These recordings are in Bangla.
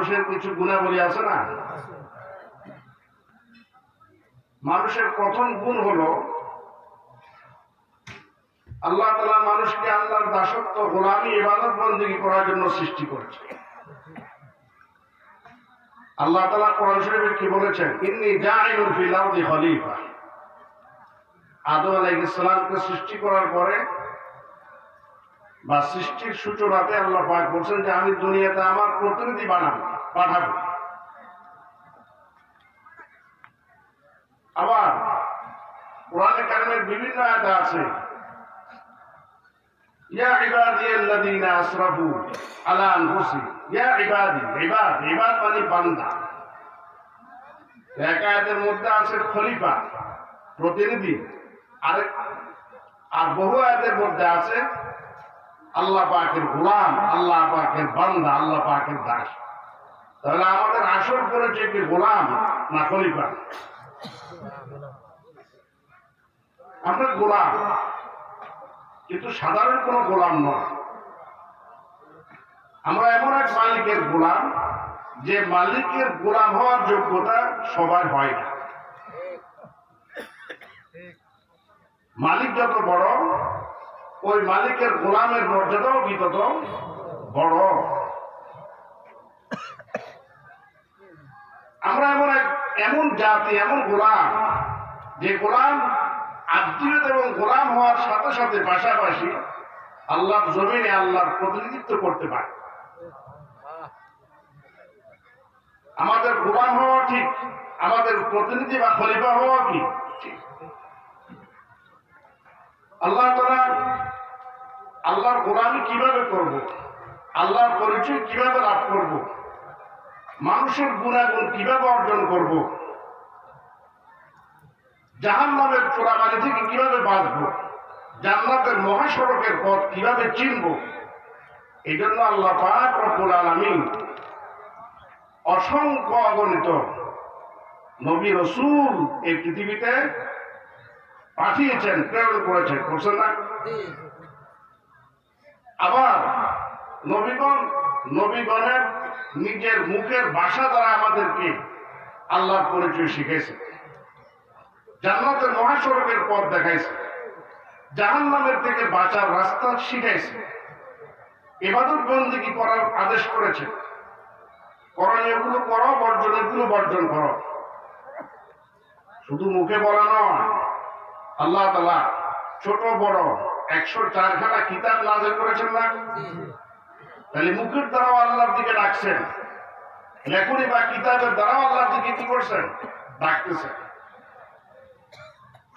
মানুষের কিছু গুণাবলী আছে না? মানুষের প্রথম গুণ হলো আল্লাহ তাআলা মানুষকে আল্লাহর দাসত্ব, গোলামি, ইবাদত বন্দেগী করার জন্য সৃষ্টি করেছে। আল্লাহ তাআলা কোরআন শরীফে কি বলেছেন? ইন্নী জাইলুন ফিল আরদি খলিফা। আদম আলাইহিস সালামকে সৃষ্টি করার পরে বা সৃষ্টির সূচনাতে আল্লাহ পাক বলেন যে আমি দুনিয়াতে আমার প্রতিনিধি পাঠাবো। আবার কোরআনে কারিমের বিভিন্ন আয়াত আছে, ইয়া ইবাদিয়াল্লাযীনা আসরাফু আলা আনফুসিহিম, ইয়া ইবাদি, ইবাদ মানে বান্দা। এক আয়াতের মধ্যে আছে খলিফা, প্রতিনিধি, আর বহু আয়াতের মধ্যে আছে আল্লাহ পাকের গোলাম, আল্লাহ পাকের বান্দা, আল্লাহ পাকের দাস। তাহলে আমাদের আসল পরিচয় কি, গোলাম না খলিফা? আমরা গোলাম, কিন্তু সাধারণ কোন গোলাম নয়। আমরা এমন এক মালিকের গোলাম যে মালিকের গোলাম হওয়ার যোগ্যতা সবার হয় না। মালিক যত বড়, ওই মালিকের গোলামের মর্যাদাও কি তত বড়। আমরা এমন জাতি, এমন গোলাম, যে গোলাম আব্দিয়ত এবং গোলাম হওয়ার সাথে সাথে পাশাপাশি আল্লাহর জমিনে আল্লাহর প্রতিনিধিত্ব করতে পারে। আমাদের গোলাম হওয়া ঠিক, আমাদের প্রতিনিধি বা খলিফা হওয়া কি ঠিক। আল্লাহ তাআলা আল্লাহর গোলামি কিভাবে করব, আল্লাহর পরিচয় কিভাবে লাভ করব, মানুষের গুণাগুণ কিভাবে অর্জন করব, জাহান্নামের চোরাবালি থেকে কিভাবে বাঁচব, জান্নাতের মহাসড়কের পথ কিভাবে চিনব, এই জন্য আল্লাহ পাক রব্বুল আলামিন অসংখ্য অগণিত নবী রাসূল এই পৃথিবীতে পাঠিয়েছেন, প্রেরণ করেছেন, করছেন না? আবার নবীগণের নিজের মুখের ভাষা দ্বারা আমাদেরকে আল্লাহর পরিচয় শিখেছে, জান্নাতের মহাসড়কের পথ দেখাইছে, জাহান্নামের থেকে বাঁচার রাস্তা শিখাইছে, ইবাদত বন্দেগী করার আদেশ করেছে। করণীয়গুলো করো, বর্জনীয়গুলো বর্জন করো। শুধু মুখে বলা নয়, আল্লাহ তাআলা ছোট বড় 104 খানা কিতাব নাযিল করেছেন না? তাহলে মুখের দ্বারাও আল্লাহর দিকে ডাকছেন, লেখনী বা কিতাবের দ্বারাও আল্লাহর দিকে কি করছেন? ডাকতেছেন।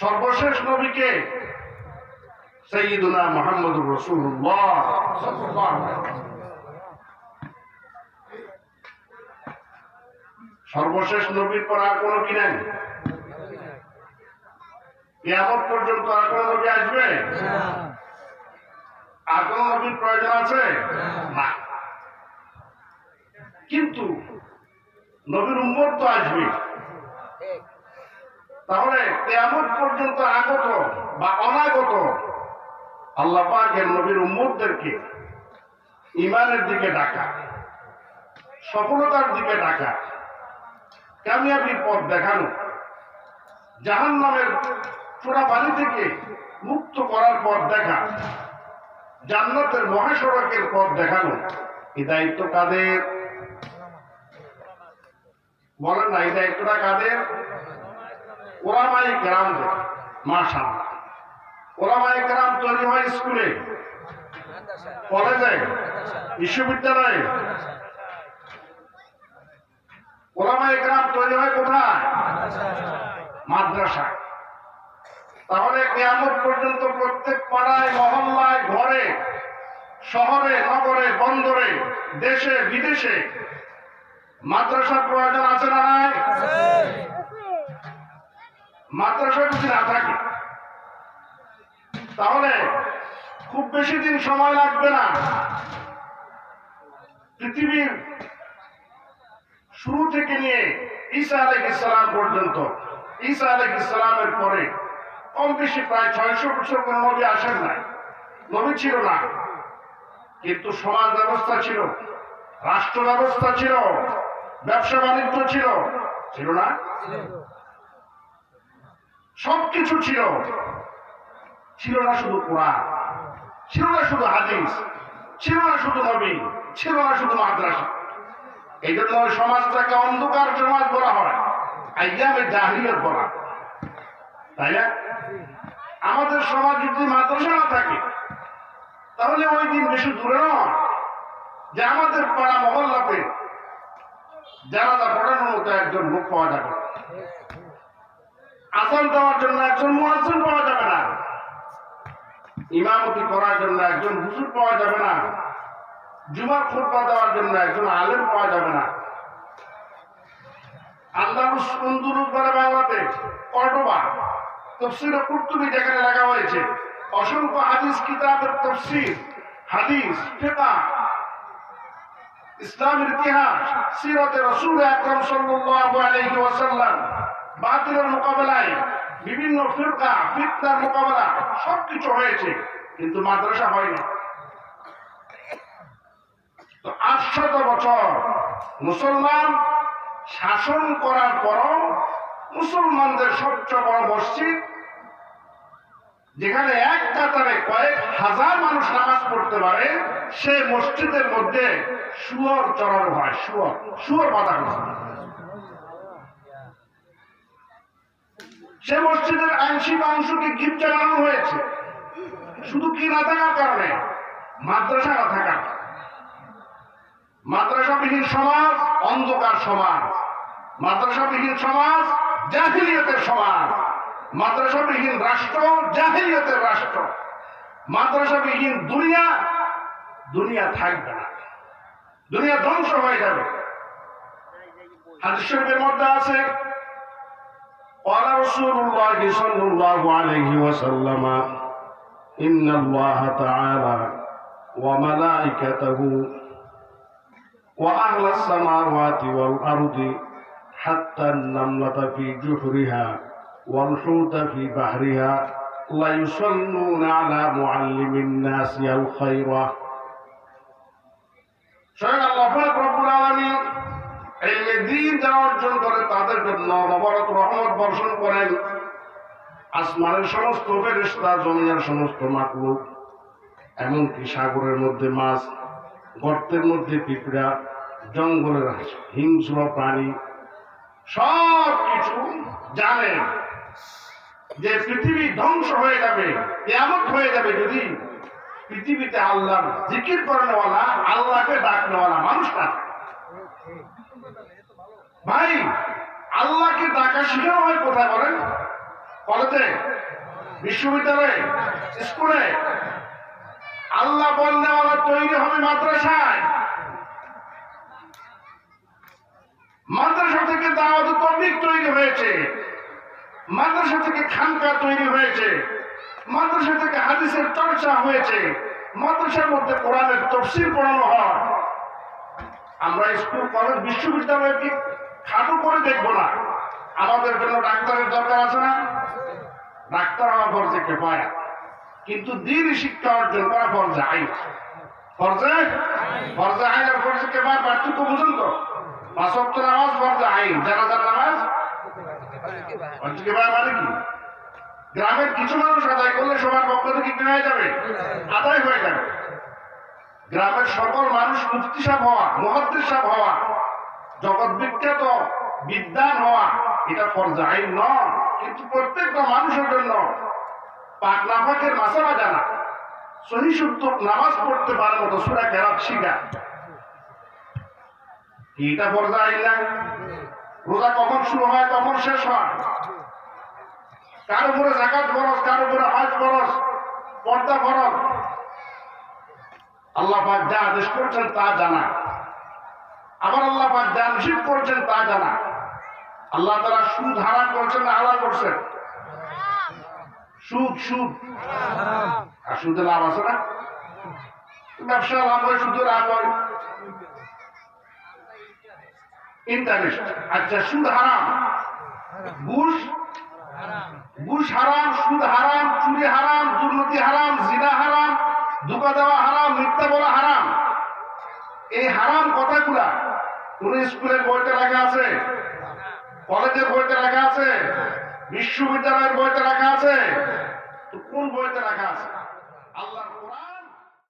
সর্বশেষ নবীকে সাইয়্যিদুনা মুহাম্মদুর রাসূলুল্লাহ সাল্লাল্লাহু আলাইহি ওয়াসাল্লাম, সর্বশেষ নবীর পর আর কোনো কি নাই? কিয়ামত পর্যন্ত আর কোনো নবী আসবে? আর কোন নবীর প্রয়োজন আছে? না। কিন্তু নবীর উম্মত তো আসবে। তাহলে কিয়ামত পর্যন্ত আগত বা অনাগত আল্লাহ পাকের নবীর উম্মতদেরকে ঈমানের দিকে ডাকা, সফলতার দিকে ডাকা, কামিয়াবির পথ দেখানো, জাহান্নামের চোরাবালি থেকে মুক্ত করার পথ দেখা, জান্নাতের মহাসড়কের পথ দেখানো, এই দায়িত্ব কাদের? বলেন না, এই দায়িত্বটা কাদের? উলামায়ে কেরামদের। মাশাআল্লাহ, উলামায়ে কেরাম তৈরি হয় স্কুলে, কলেজে, বিশ্ববিদ্যালয়ে। উলামায়ে কেরাম তৈরি হয় কোথায়? মাদ্রাসায়। তাহলে কিয়ামত পর্যন্ত প্রত্যেক পাড়ায়, মহল্লায়, ঘরে, শহরে, নগরে, বন্দরে, দেশে, বিদেশে মাদ্রাসার প্রয়োজন আছে না নাই? মাদ্রাসা যদি না থাকে তাহলে খুব বেশি দিন সময় লাগবে না, পৃথিবীর শুরু থেকে নিয়ে ঈসা আলাইহিস সালাম পর্যন্ত, ঈসা আলাইহিস সালামের পরে কম বেশি প্রায় 600 বছর কোন নবী আসেন নাই, নবী ছিল না, কিন্তু সমাজ ব্যবস্থা ছিল, রাষ্ট্র ব্যবস্থা ছিল, ব্যবসা বাণিজ্য ছিল, ছিল না? সবকিছু ছিল। ছিল না শুধু কোরআন, ছিল না শুধু হাদিস, ছিল না শুধু নবী, ছিল না শুধু মাদ্রাসা। এই জন্য ওই সমাজটাকে অন্ধকার সমাজ বলা হয়, আইয়ামে জাহিলিয়াত বলা, তাই না? আমাদের সমাজ যদি মাদ্রাসা না থাকে তাহলে ওই দিন বেশি দূরে নয় যে আমাদের পাড়া মহল্লাতে জানাজা পড়ানোর মতো একজন লোক পাওয়া যাবে, আযান দেওয়ার জন্য একজন মুয়াজ্জিন পাওয়া যাবে না, ইমামতি করার জন্য একজন হুজুর পাওয়া যাবে না, জুমার খুতবা দেওয়ার জন্য একজন আলেম পাওয়া যাবে না। আন্দালুস আন্দুলুস বলে বাংলাতে কর্ডোবা, তাফসীর কুরতুবী যেখানে লেখা হয়েছে, অসংখ্য হাদিস কিতাবের তাফসীর, হাদিস, ফিকহ, ইসলামের ইতিহাস, সিরাতে রাসূল আকরাম সাল্লাল্লাহু আলাইহি ওয়াসাল্লাম, বাতিলের মোকাবেলায় বিভিন্ন ফিরকা, ফিতনার মোকাবেলা সবকিছু হয়েছে, কিন্তু মাদ্রাসা হয়নি। তো 800 বছর মুসলমান শাসন করার পরও মুসলমানদের সবচেয়ে বড় মসজিদ, যেখানে এক কাতারে কয়েক হাজার মানুষ নামাজ পড়তে পারে, সেই মসজিদের মধ্যে শুয়োর চড়ানো হয়, শুয়োর বাঁধা হয়। সে মসজিদের আংশিক অংশকে গির্জা বানানো হয়েছে, শুধু কি না থাকার কারণে, মাদ্রাসা না থাকার। মাদ্রাসাবিহীন সমাজ অন্ধকার সমাজ, মাদ্রাসাবিহীন সমাজ জাহিলিয়াতের সমাজ, মাদ্রাসাবিহীন রাষ্ট্র জাহিলিয়াতের রাষ্ট্র, মাদ্রাসাবিহীন দুনিয়া, দুনিয়া থাকবে না, দুনিয়া ধ্বংস হয়ে যাবে। হাদিস শরীফের মধ্যে আছে, قال رسول الله صلى الله عليه وسلم إن الله تعالى وملائكته وأهل السماوات والأرض حتى النملة في جحرها والحوت في بحرها لا يصلون على معلم الناس الخير. স্বয়ং আল্লাহ পাক রব্বুল আলামিন এই দিন যারা অর্জন করে তাদের জন্য নবরত রহমত বর্ষণ করেন। আসমানের সমস্ত ফেরেশতা, জমিনের সমস্ত মাখলুক, এমনকি সাগরের মধ্যে মাছ, গর্তের মধ্যে পিঁপড়া, জঙ্গলের হিংস্র প্রাণী, সব কিছু জানে যে পৃথিবী ধ্বংস হয়ে যাবে, কিয়ামত হয়ে যাবে যদি পৃথিবীতে আল্লাহর জিকির করানোওয়ালা, আল্লাহকে ডাকনেওয়ালা মানুষ না। ভাই, আল্লাহকে ডাকা শিখানো হয় কোথায় বলেন? কলেজে, বিশ্ববিদ্যালয়ে, স্কুলে। আল্লাহ বলনেওয়ালা তৈরি হবে মাদ্রাসায়। মাদ্রাসা থেকে দাওয়াত তাবলীগ তৈরি হয়েছে, মাদ্রাসা থেকে খানকা তৈরি হয়েছে, মাদ্রাসা থেকে হাদিসের চর্চা হয়েছে, মাদ্রাসার মধ্যে কোরআনের তাফসীর পড়ানো হয়। আমরা স্কুল, কলেজ, বিশ্ববিদ্যালয়ে কি খাটো করে দেখবো না? আমাদের জন্য ডাক্তারের দরকার আছে না? ডাক্তার হওয়া ফরজে কিফায়া, কিন্তু দ্বীনি শিক্ষা অর্জন করা ফরজে আইন। ফরজে আইন আর ফরজে কিফায়ার পার্থক্য বুঝুন তো? 5 ওয়াক্ত নামাজ ফরজে আইন, জানাজার নামাজ ফরজে কিফায়া মানে কি? গ্রামের কিছু মানুষ আদায় করলে সবার পক্ষ থেকে কি হয়ে যাবে? আদায় হয়ে যাবে। গ্রামের সকল মানুষ মুফতি সাহেব হওয়া, মুহাদ্দিস সাহেব হওয়া, জগৎ বিখ্যাত বিদ্বান হওয়া, এটা ফরজে আইন নয়। কিন্তু প্রত্যেকটা মানুষের জন্য পাক নাফাকের মাসালা জানা, সহিহ শুদ্ধ নামাজ পড়তে পারার মতো সূরা কেরাত শিখা, এটা ফরজে আইন না? রোজা কখন শুরু হয়, কখন শেষ হয়, কার উপরে যাকাত ফরজ, কার উপরে হজ ফরজ, পর্দা ফরজ, আল্লাহ পাক যা আদেশ করছেন তা জানা, আবার আল্লাহ পাক যা নিষেধ করছেন তা জানা। আল্লাহ তাআলা সুদ হারাম করছেন না হালাল করছেন? সুদ আর সুদে লাভ আছে না? ব্যবসা লাভ হয়, সুদে লাভ হয়, ইন্টারেস্ট। আচ্ছা, সুদ হারাম, ঘুষ হারাম, সুদ হারাম, চুরি হারাম, দুর্নীতি হারাম, জিনা হারাম, ধোঁকা দেওয়া হারাম, মিথ্যা বলা হারাম। এই হারাম কথাগুলা কোন স্কুলের বইতে লেখা আছে, কলেজের বইতে লেখা আছে, বিশ্ববিদ্যালয়ের বইতে লেখা আছে? তো কোন বইতে লেখা আছে? আল্লাহর কোরআন